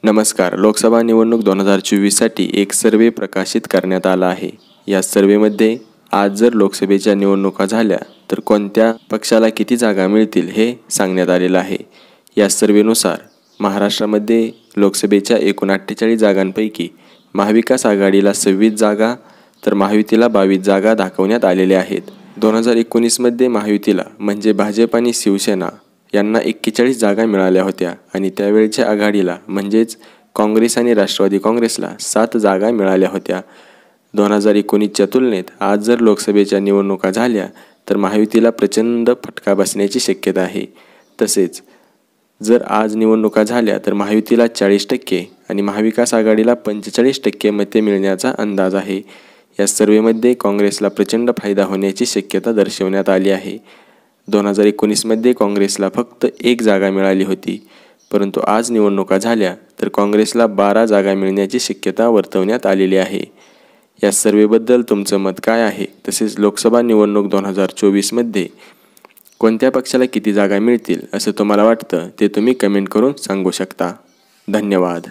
नमस्कार. लोकसभा निवडणूक 2024साठी एक सर्वे प्रकाशित करण्यात आला आहे. या सर्वेमध्ये आज जर लोकसभेच्या निवडणुका झाल्या तर कोणत्या पक्षाला किती जागा मिळतील हे सांगण्यात आलेलं आहे. या सर्वेनुसार महाराष्ट्रामध्ये लोकसभेच्या एकूण 48 जागांपैकी महाविकास आघाडीला 26 जागा तर महायुतीला 22 जागा दाखवण्यात आलेल्या आहेत. 2019मध्ये महायुतीला म्हणजे भाजप आणि शिवसेना यांना 41 जागा मिळाल्या होत्या आणि त्यावेळच्या आघाडीला म्हणजेच काँग्रेस आणि राष्ट्रवादी काँग्रेसला 7 जागा मिळाल्या होत्या. 2019च्या तुलनेत आज जर लोकसभेच्या निवडणुका झाल्या तर महायुतीला प्रचंड फटका बसण्याची शक्यता आहे. तसेच जर आज निवडणुका झाल्या तर महायुतीला 40% आणि महाविकास आघाडीला 45% मते मिळण्याचा अंदाज आहे. या सर्वेमध्ये काँग्रेसला प्रचंड फायदा होण्याची शक्यता दर्शवण्यात आली आहे. 2019मध्ये काँग्रेसला फक्त 1 जागा मिळाली होती, परंतु आज निवडणुका झाल्या तर काँग्रेसला 12 जागा मिळण्याची शक्यता वर्तवण्यात आलेली आहे. या सर्वेबद्दल तुमचं मत काय आहे? तसेच लोकसभा निवडणूक 2024मध्ये कोणत्या पक्षाला किती जागा मिळतील असं तुम्हाला वाटतं ते तुम्ही कमेंट करून सांगू शकता. धन्यवाद.